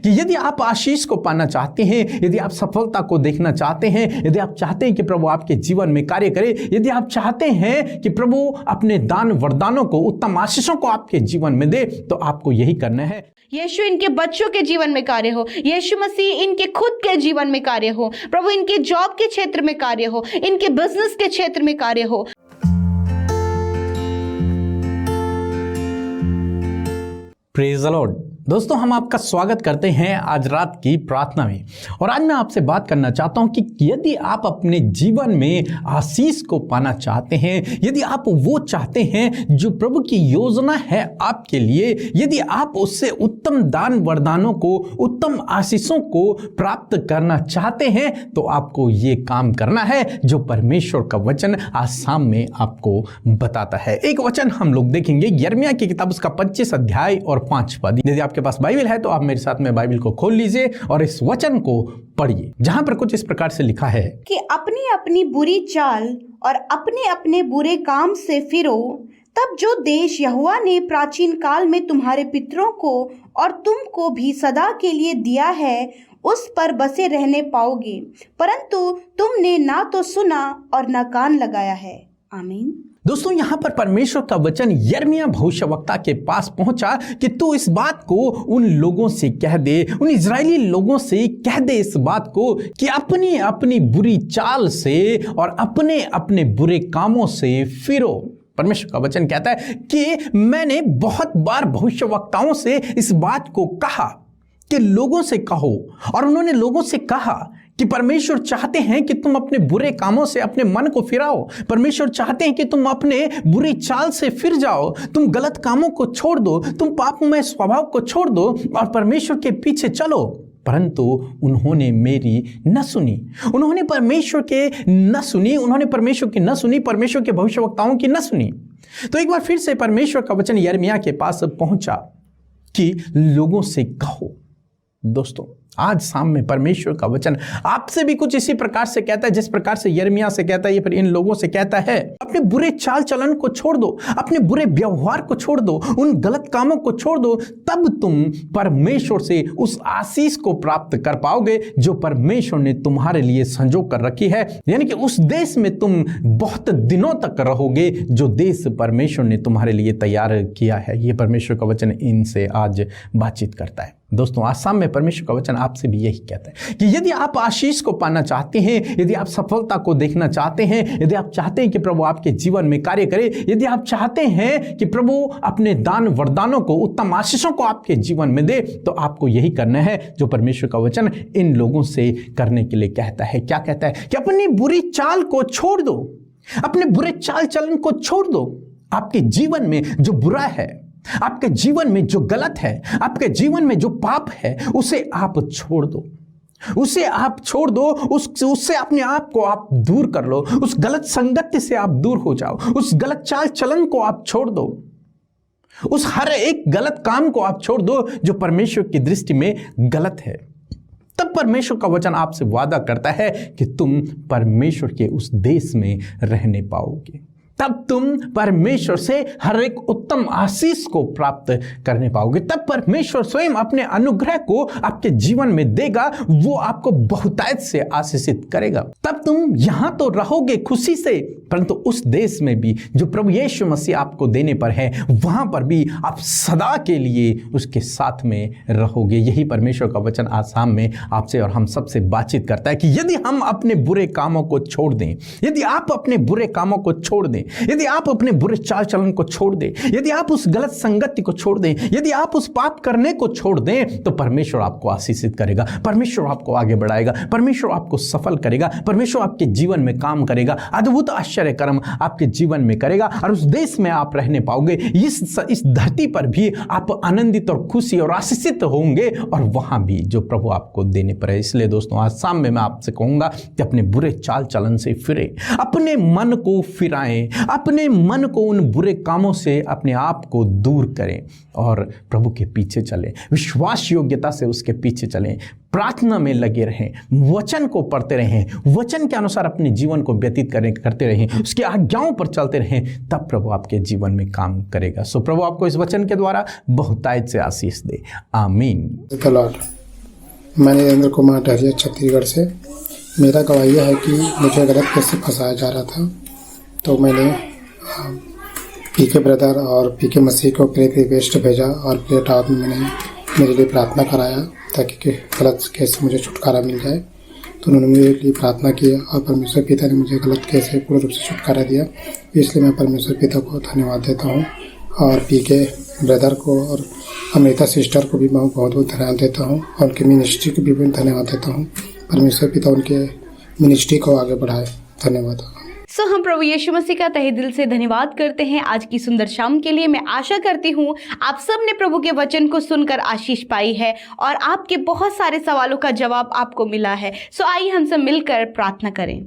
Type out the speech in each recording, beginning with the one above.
कि यदि आप आशीष को पाना चाहते हैं, यदि आप सफलता को देखना चाहते हैं, यदि आप चाहते हैं कि प्रभु आपके जीवन में कार्य करे, यदि आप चाहते हैं कि प्रभु अपने दान वरदानों को, उत्तम आशीषों को आपके जीवन में दे, तो आपको यही करना है। यीशु इनके बच्चों के जीवन में कार्य हो, यीशु मसीह इनके खुद के जीवन में कार्य हो, प्रभु इनके जॉब के क्षेत्र में कार्य हो, इनके बिजनेस के क्षेत्र में कार्य हो। Praise the Lord. दोस्तों, हम आपका स्वागत करते हैं आज रात की प्रार्थना में। और आज मैं आपसे बात करना चाहता हूं कि यदि आप अपने जीवन में आशीष को पाना चाहते हैं, यदि आप वो चाहते हैं जो प्रभु की योजना है आपके लिए, यदि आप उससे उत्तम दान वरदानों को, उत्तम आशीषों को प्राप्त करना चाहते हैं, तो आपको ये काम करना है जो परमेश्वर का वचन आज शाम में आपको बताता है। एक वचन हम लोग देखेंगे, यिर्मयाह की किताब उसका 25 अध्याय और 5 पद। यदि आपके पास बाइबल है तो आप मेरे साथ में बाइबल को खोल लीजिए और इस वचन को पढ़िए, जहां पर कुछ इस प्रकार से लिखा है कि अपनी अपनी बुरी चाल और अपने अपने बुरे काम से फिरो, तब जो देश यहोवा ने प्राचीन काल में तुम्हारे पितरों को और तुमको भी सदा के लिए दिया है, उस पर बसे रहने पाओगे। परंतु तुमने ना तो सुना और ना कान लगाया है। आमीन। दोस्तों, यहां पर परमेश्वर का वचन यिर्मयाह भविष्यवक्ता के पास पहुंचा कि तू इस बात को उन लोगों से कह दे, उन इजरायली लोगों से कह दे इस बात को कि अपनी अपनी बुरी चाल से और अपने अपने बुरे कामों से फिरो। परमेश्वर का वचन कहता है कि मैंने बहुत बार भविष्यवक्ताओं से इस बात को कहा कि लोगों से कहो, और उन्होंने लोगों से कहा कि परमेश्वर चाहते हैं कि तुम अपने बुरे कामों से अपने मन को फिराओ। परमेश्वर चाहते हैं कि तुम अपने बुरी चाल से फिर जाओ, तुम गलत कामों को छोड़ दो, तुम पापमय स्वभाव को छोड़ दो और परमेश्वर के पीछे चलो। परंतु उन्होंने मेरी न सुनी, उन्होंने परमेश्वर के न सुनी, उन्होंने परमेश्वर की न सुनी, परमेश्वर के भविष्यवक्ताओं की न सुनी। तो एक बार फिर से परमेश्वर का वचन यिर्मयाह के पास पहुंचा कि लोगों से कहो। दोस्तों, आज शाम में परमेश्वर का वचन आपसे भी कुछ इसी प्रकार से कहता है, जिस प्रकार से यिर्मयाह से कहता है, ये फिर इन लोगों से कहता है, अपने बुरे चाल चलन को छोड़ दो, अपने बुरे व्यवहार को छोड़ दो, उन गलत कामों को छोड़ दो, तब तुम परमेश्वर से उस आशीष को प्राप्त कर पाओगे जो परमेश्वर ने तुम्हारे लिए संजो कर रखी है। यानी कि उस देश में तुम बहुत दिनों तक रहोगे जो देश परमेश्वर ने तुम्हारे लिए तैयार किया है। ये परमेश्वर का वचन इनसे आज बातचीत करता है। दोस्तों, आज शाम में परमेश्वर का वचन आपसे भी यही कहता है कि यदि आप आशीष को पाना चाहते हैं, यदि आप सफलता को देखना चाहते हैं, यदि आप चाहते हैं कि प्रभु आपके जीवन में कार्य करे, यदि आप चाहते हैं कि प्रभु अपने दान वरदानों को, उत्तम आशीषों को आपके जीवन में दे, तो आपको यही करना है जो परमेश्वर का वचन इन लोगों से करने के लिए कहता है। क्या कहता है? कि अपनी बुरी चाल को छोड़ दो, अपने बुरे चाल चलन को छोड़ दो। आपके जीवन में जो बुरा है, आपके जीवन में जो गलत है, आपके जीवन में जो पाप है, उसे आप छोड़ दो, उसे आप छोड़ दो, उससे अपने आप को आप दूर कर लो, उस गलत संगति से आप दूर हो जाओ, उस गलत चाल चलन को आप छोड़ दो, उस हर एक गलत काम को आप छोड़ दो जो परमेश्वर की दृष्टि में गलत है। तब परमेश्वर का वचन आपसे वादा करता है कि तुम परमेश्वर के उस देश में रहने पाओगे, तब तुम परमेश्वर से हर एक उत्तम आशीष को प्राप्त करने पाओगे, तब परमेश्वर स्वयं अपने अनुग्रह को आपके जीवन में देगा, वो आपको बहुतायत से आशीषित करेगा। तब तुम यहां तो रहोगे खुशी से, परंतु उस देश में भी जो प्रभु यीशु मसीह आपको देने पर है, वहां पर भी आप सदा के लिए उसके साथ में रहोगे। यही परमेश्वर का वचन आज शाम में आपसे और हम सबसे बातचीत करता है कि यदि हम अपने बुरे कामों को छोड़ दें, यदि आप अपने बुरे कामों को छोड़ दें, यदि आप अपने बुरे चाल चलन को छोड़ दें, यदि आप उस गलत संगति को छोड़ दें, यदि आप उस पाप करने को छोड़ दें, तो परमेश्वर आपको आशीषित करेगा, परमेश्वर आपको आगे बढ़ाएगा, परमेश्वर आपको सफल करेगा, परमेश्वर आपके जीवन में काम करेगा, अद्भुत आश्चर्य कर्म आपके जीवन में करेगा और उस देश में आप रहने पाओगे। इस धरती पर भी आप आनंदित और खुशी और आशीषित होंगे और वहां भी जो प्रभु आपको देने पर है। इसलिए दोस्तों, आज शाम में मैं आपसे कहूंगा कि अपने बुरे चाल चलन से फिरे, अपने मन को फिराएं, अपने मन को उन बुरे कामों से अपने आप को दूर करें और प्रभु के पीछे चलें, विश्वास योग्यता से उसके पीछे चलें, प्रार्थना में लगे रहें, वचन को पढ़ते रहें, वचन के अनुसार अपने जीवन को व्यतीत करते रहें, उसकी आज्ञाओं पर चलते रहें, तब प्रभु आपके जीवन में काम करेगा। सो प्रभु आपको इस वचन के द्वारा बहुतायत से आशीष दे। आमीन। मैं नरेंद्र कुमार डहरिया छत्तीसगढ़ से। मेरा गवाही है कि मुझे गलत केस से फंसाया जा रहा था, तो मैंने पीके ब्रदर और पीके मसीह को प्रेयर रिक्वेस्ट भेजा और प्रेयर टावर में मैंने मेरे लिए प्रार्थना कराया ताकि गलत केस से मुझे छुटकारा मिल जाए। तो उन्होंने मेरे लिए प्रार्थना की और परमेश्वर पिता ने मुझे गलत केस से पूर्ण रूप से छुटकारा दिया। इसलिए मैं परमेश्वर पिता को धन्यवाद देता हूँ और पीके ब्रदर को और अमृता सिस्टर को भी मैं बहुत बहुत धन्यवाद देता हूँ और उनके मिनिस्ट्री को भी धन्यवाद देता हूँ। परमेश्वर पिता उनके मिनिस्ट्री को आगे बढ़ाए। धन्यवाद। हम प्रभु यीशु मसीह का तहे दिल से धन्यवाद करते हैं आज की सुंदर शाम के लिए। मैं आशा करती हूँ आप सब ने प्रभु के वचन को सुनकर आशीष पाई है और आपके बहुत सारे सवालों का जवाब आपको मिला है। आइए हम सब मिलकर प्रार्थना करें।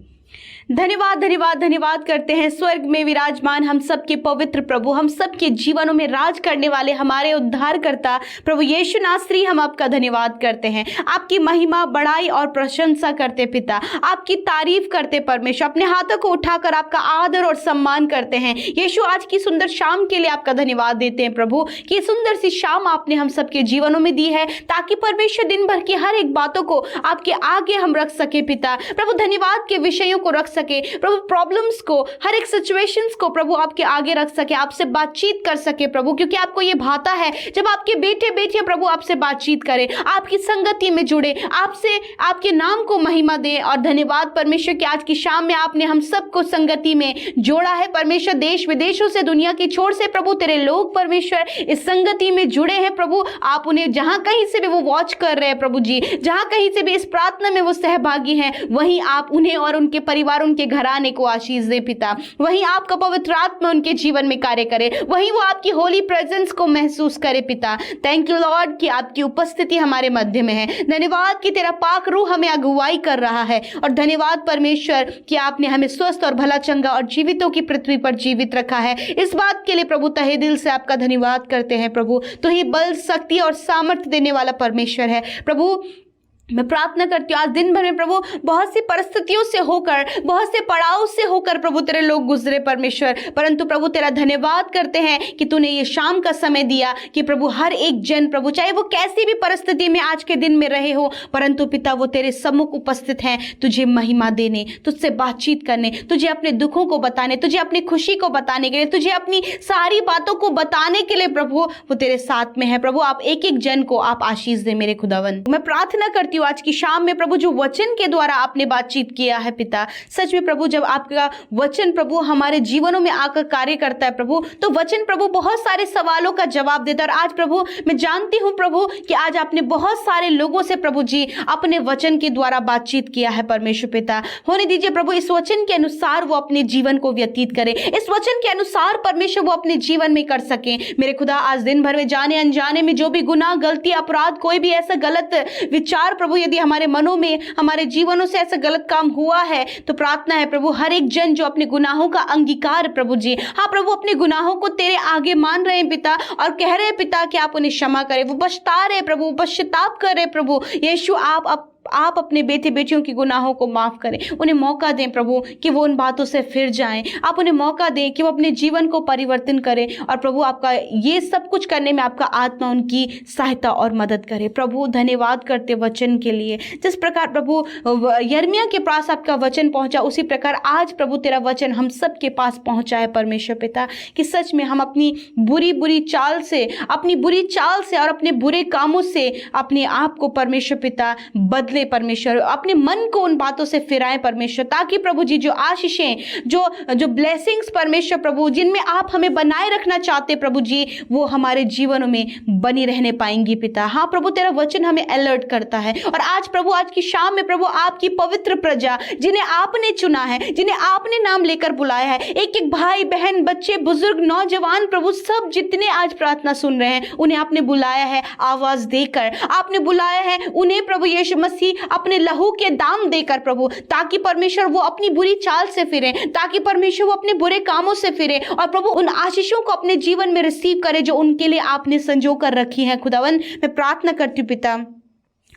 धन्यवाद धन्यवाद धन्यवाद करते हैं स्वर्ग में विराजमान हम सबके पवित्र प्रभु, हम सबके जीवनों में राज करने वाले हमारे उद्धारकर्ता प्रभु यीशु नासरी, हम आपका धन्यवाद करते हैं। आपकी महिमा, बड़ाई और प्रशंसा करते पिता, आपकी तारीफ करते परमेश्वर, अपने हाथों को उठाकर आपका आदर और सम्मान करते हैं। यीशु आज की सुंदर शाम के लिए आपका धन्यवाद देते हैं प्रभु कि सुंदर सी शाम आपने हम सबके जीवनों में दी है ताकि परमेश्वर दिन भर की हर एक बातों को आपके आगे हम रख सके पिता। प्रभु धन्यवाद के विषयों को रख सके प्रभु, प्रॉब्लम्स को, हर एक सिचुएशंस को प्रभु आपके आगे रख सके, आपसे बातचीत कर सके प्रभु, क्योंकि आपको ये भाता है जब आपके बेटे बेटियां प्रभु आपसे बातचीत करें, आपकी संगति में जुड़े, आपसे आपके नाम को महिमा दें। और धन्यवाद परमेश्वर कि आज की शाम में आपने हम सबको संगति में जोड़ा है परमेश्वर। देश विदेशों से, दुनिया की छोर से प्रभु तेरे लोग परमेश्वर इस संगति में जुड़े हैं प्रभु। आप उन्हें जहां कहीं से भी वो वॉच कर रहे हैं प्रभु जी, जहां कहीं से भी इस प्रार्थना में वो सहभागी हैं, वहीं आप उन्हें और उनके परिवार, उनके घराने को आशीष दे पिता। वहीं आपका पवित्र आत्मा उनके जीवन में कार्य करे, वहीं वो आपकी होली प्रेजेंस को महसूस करे पिता। थैंक यू लॉर्ड कि आपकी उपस्थिति हमारे मध्य में है। धन्यवाद कि तेरा पाक रूह हमें अगुवाई कर रहा है और धन्यवाद परमेश्वर कि आपने हमें स्वस्थ और भला चंगा और जीवितों की पृथ्वी पर जीवित रखा है। इस बात के लिए प्रभु तहे दिल से आपका धन्यवाद करते हैं प्रभु। तो ही बल, शक्ति और सामर्थ्य देने वाला परमेश्वर है प्रभु। मैं प्रार्थना करती हूँ आज दिन भर में प्रभु बहुत सी परिस्थितियों से होकर, बहुत से पड़ाव से होकर प्रभु तेरे लोग गुजरे परमेश्वर, परंतु प्रभु तेरा धन्यवाद करते हैं कि तूने ये शाम का समय दिया कि प्रभु हर एक जन प्रभु, चाहे वो कैसी भी परिस्थिति में आज के दिन में रहे हो, परंतु पिता वो तेरे सम्मुख उपस्थित हैं तुझे महिमा देने, तुझसे बातचीत करने, तुझे अपने दुखों को बताने, तुझे अपनी खुशी को बताने के लिए, तुझे अपनी सारी बातों को बताने के लिए प्रभु वो तेरे साथ में है। प्रभु आप एक एक जन को आप आशीष दे मेरे खुदावन। मैं प्रार्थना करती आज की शाम में प्रभु जो वचन के द्वारा आपने बातचीत किया है पिता, सच में प्रभु जब आपका वचन प्रभु हमारे जीवनों में आकर कार्य करता है प्रभु, तो वचन प्रभु बहुत सारे सवालों का जवाब देता है। और आज प्रभु मैं जानती हूं प्रभु कि आज आपने बहुत सारे लोगों से प्रभु जी अपने वचन के द्वारा बातचीत किया है परमेश्वर पिता। होने दीजिए प्रभु इस वचन के अनुसार वो अपने जीवन को व्यतीत करे, इस वचन के अनुसार परमेश्वर वो अपने जीवन में कर सके। मेरे खुदा आज दिन भर में जाने अनजाने में जो भी गुनाह, गलती, अपराध, कोई भी ऐसा गलत विचार प्रभु यदि हमारे मनों में, हमारे जीवनों से ऐसा गलत काम हुआ है, तो प्रार्थना है प्रभु हर एक जन जो अपने गुनाहों का अंगीकार प्रभु जी, हाँ प्रभु अपने गुनाहों को तेरे आगे मान रहे हैं पिता और कह रहे हैं पिता कि आप उन्हें क्षमा करें, वो पछता रहे प्रभु, पश्चाताप कर रहे प्रभु यीशु, आप अपने बेटे बेटियों की गुनाहों को माफ करें, उन्हें मौका दें प्रभु कि वो उन बातों से फिर जाएं। आप उन्हें मौका दें कि वो अपने जीवन को परिवर्तन करें और प्रभु आपका ये सब कुछ करने में आपका आत्मा उनकी सहायता और मदद करे। प्रभु धन्यवाद करते वचन के लिए, जिस प्रकार प्रभु यिर्मयाह के पास आपका वचन पहुंचा, उसी प्रकार आज प्रभु तेरा वचन हम सब के पास पहुंचा है परमेश्वर पिता, कि सच में हम अपनी बुरी चाल से, और अपने बुरे कामों से अपने आप को परमेश्वर पिता बदले परमेश्वर, अपने मन को उन बातों से फिराएं परमेश्वर, ताकि प्रभु जी जो आशीषें, जो ब्लेसिंग्स परमेश्वर प्रभु जिनमें आप हमें बनाए रखना चाहते प्रभु जी, वो हमारे जीवनों में बनी रहने पाएंगी पिता। हाँ प्रभु तेरा वचन हमें अलर्ट करता है। और आज प्रभु आज की शाम में प्रभु आपकी पवित्र प्रजा जिन्हें आपने चुना है, जिन्हें आपने नाम लेकर बुलाया है, एक एक भाई बहन, बच्चे, बुजुर्ग, नौजवान प्रभु सब जितने आज प्रार्थना सुन रहे हैं, उन्हें आपने बुलाया है आवाज देकर, आपने बुलाया है उन्हें प्रभु यीशु मसीह अपने लहू के दाम देकर प्रभु, ताकि परमेश्वर वो अपनी बुरी चाल से फिरे, ताकि परमेश्वर वो अपने बुरे कामों से फिरे और प्रभु उन आशीषों को अपने जीवन में रिसीव करे जो उनके लिए आपने संजो कर रखी है। खुदावन मैं प्रार्थना करती हूँ पिता,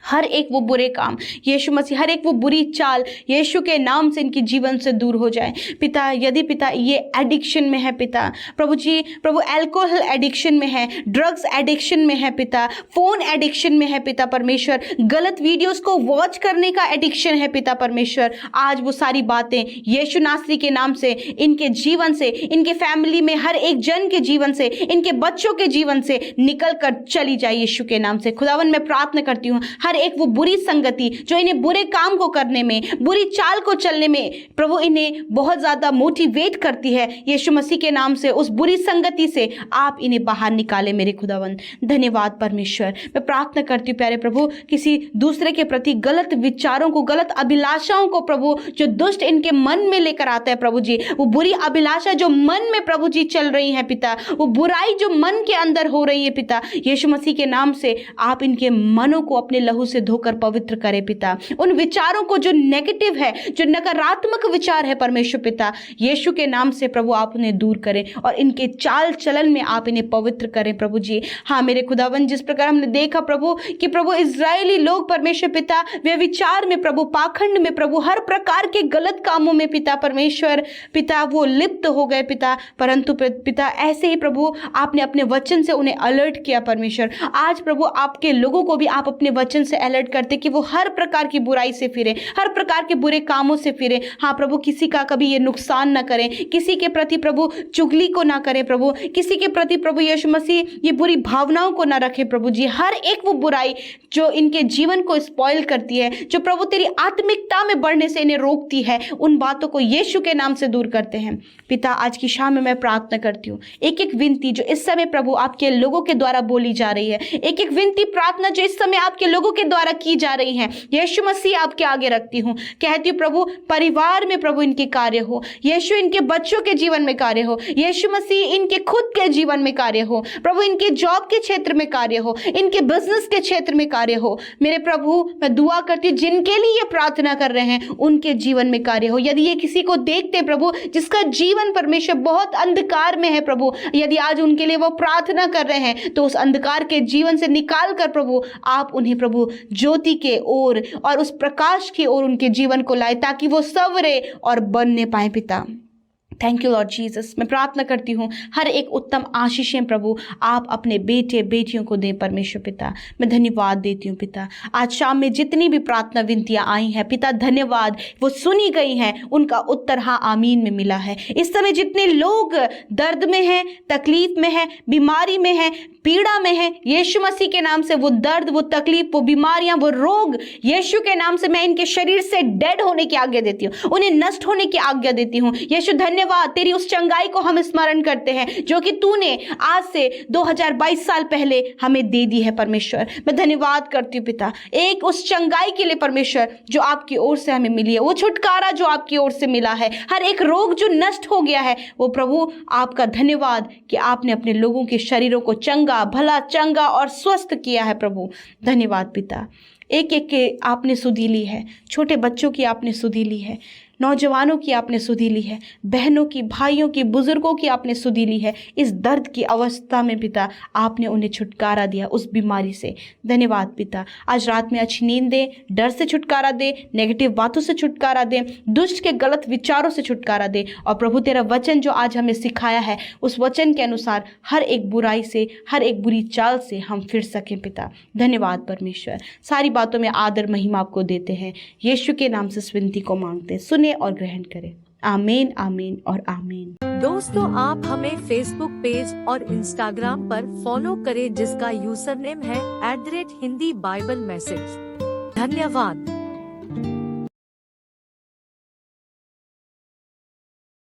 हर एक वो बुरे काम यीशु मसीह, हर एक वो बुरी चाल यीशु के नाम से इनके जीवन से दूर हो जाए पिता। यदि पिता ये एडिक्शन में है पिता, प्रभु जी, प्रभु अल्कोहल एडिक्शन में है, ड्रग्स एडिक्शन में है पिता, फोन एडिक्शन में है पिता परमेश्वर, गलत वीडियोस को वॉच करने का एडिक्शन है पिता परमेश्वर, आज वो सारी बातें यीशु नासरी के नाम से इनके जीवन से, इनके फैमिली में हर एक जन के जीवन से, इनके बच्चों के जीवन से निकल कर चली जाए यीशु के नाम से। खुदावन मैं प्रार्थना करती हूँ हर एक वो बुरी संगति जो इन्हें बुरे काम को करने में, बुरी चाल को चलने में प्रभु इन्हें बहुत ज्यादा मोटिवेट करती है, यीशु मसीह के नाम से उस बुरी संगति से आप इन्हें बाहर निकाले मेरे खुदावन। धन्यवाद परमेश्वर। मैं प्रार्थना करती हूँ प्यारे प्रभु, किसी दूसरे के प्रति गलत विचारों को, गलत अभिलाषाओं को प्रभु जो दुष्ट इनके मन में लेकर आता है प्रभु जी, वो बुरी अभिलाषा जो मन में प्रभु जी चल रही है पिता, वो बुराई जो मन के अंदर हो रही है पिता, यीशु मसीह के नाम से आप इनके मनों को अपने लहू से धोकर पवित्र करे पिता। उन विचारों को जो नेगेटिव है, जो नकारात्मक विचार है परमेश्वर पिता, यीशु के नाम से प्रभु आप उन्हें दूर करें और इनके चाल चलन में आप इन्हें पवित्र करें प्रभु जी। हाँ मेरे खुदावन, जिस प्रकार हमने देखा प्रभु कि प्रभु इजरायली लोग परमेश्वर पिता वे विचार में प्रभु, पाखंड में प्रभु, हर प्रकार के गलत कामों में पिता परमेश्वर पिता वो लिप्त हो गए पिता, परंतु पिता ऐसे ही प्रभु आपने अपने वचन से उन्हें अलर्ट किया परमेश्वर। आज प्रभु आपके लोगों को भी आप अपने वचन से अलर्ट करते कि वो हर प्रकार की बुराई से फिरे, हर प्रकार के बुरे कामों से फिरे। हाँ प्रभु, किसी का कभी ये नुकसान ना करें, किसी के प्रति प्रभु चुगली को ना करें प्रभु, किसी के प्रति प्रभु यीशु मसीह ये बुरी भावनाओं को ना रखे प्रभु जी। हर एक वो बुराई जो इनके जीवन को स्पॉइल करती है, जो प्रभु तेरी आत्मिकता में बढ़ने से इन्हें रोकती है, उन बातों को यीशु के नाम से दूर करते हैं पिता। आज की शाम में मैं प्रार्थना करती हूँ, एक एक विनती जो इस समय प्रभु आपके लोगों के द्वारा बोली जा रही है, एक एक विनती प्रार्थना जो इस समय आपके लोगों के द्वारा की जा रही है, यीशु मसीह आपके आगे रखती हूँ। कहती हूँ प्रभु परिवार में प्रभु इनके कार्य हो, यीशु इनके बच्चों के जीवन में कार्य हो, यीशु मसीह इनके खुद के जीवन में कार्य हो प्रभु, इनके जॉब के क्षेत्र में कार्य हो, इनके बिजनेस के क्षेत्र में कार्य हो मेरे प्रभु। मैं दुआ करती हूँ जिनके लिए ये प्रार्थना कर रहे हैं उनके जीवन में कार्य हो। यदि ये किसी को देखते प्रभु जिसका जीवन परमेश्वर बहुत अंधकार में है प्रभु, यदि आज उनके लिए वो प्रार्थना कर रहे हैं तो उस अंधकार के जीवन से निकाल कर प्रभु आप उन्हें प्रभु ज्योति के ओर और उस प्रकाश की ओर उनके जीवन को लाए, ताकि वो सवरे और बनने पाए पिता। Thank you Lord Jesus. मैं प्रार्थना करती हूँ हर एक उत्तम आशीषें प्रभु आप अपने बेटे बेटियों को दें परमेश्वर पिता। मैं धन्यवाद देती हूँ पिता, आज शाम में जितनी भी प्रार्थना विनतियाँ आई हैं पिता, धन्यवाद वो सुनी गई हैं, उनका उत्तर हाँ आमीन में मिला है। इस समय जितने लोग दर्द में हैं, तकलीफ में हैं, बीमारी में हैं, पीड़ा में है, यीशु मसीह के नाम से वो दर्द, वो तकलीफ, वो बीमारियां, वो रोग यीशु के नाम से मैं इनके शरीर से डेड होने की आज्ञा देती हूँ, उन्हें नष्ट होने की आज्ञा देती हूँ। यीशु धन्यवाद, तेरी उस चंगाई को हम स्मरण करते हैं जो कि तूने आज से 2022 साल पहले हमें दे दी है परमेश्वर। मैं धन्यवाद करती हूँ पिता एक उस चंगाई के लिए परमेश्वर जो आपकी ओर से हमें मिली है, वो छुटकारा जो आपकी ओर से मिला है, हर एक रोग जो नष्ट हो गया है वो प्रभु आपका धन्यवाद कि आपने अपने लोगों के शरीरों को चंगा भला चंगा और स्वस्थ किया है प्रभु। धन्यवाद पिता, एक एक के आपने सुधि ली है, छोटे बच्चों की आपने सुधि ली है, नौजवानों की आपने सुधि ली है, बहनों की, भाइयों की, बुजुर्गों की आपने सुधि ली है। इस दर्द की अवस्था में पिता आपने उन्हें छुटकारा दिया उस बीमारी से। धन्यवाद पिता, आज रात में अच्छी नींद दे, डर से छुटकारा दे, नेगेटिव बातों से छुटकारा दे, दुष्ट के गलत विचारों से छुटकारा दे, और प्रभु तेरा वचन जो आज हमें सिखाया है उस वचन के अनुसार हर एक बुराई से, हर एक बुरी चाल से हम फिर सकें पिता। धन्यवाद परमेश्वर, सारी बातों में आदर महिमा आपको देते हैं, यीशु के नाम से इस विनती को मांगते हैं, सुने और ग्रहण करें। आमीन आमीन और आमीन। दोस्तों, आप हमें फेसबुक पेज और इंस्टाग्राम पर फॉलो करें जिसका यूजर नेम है @हिंदी बाइबल मैसेज। धन्यवाद।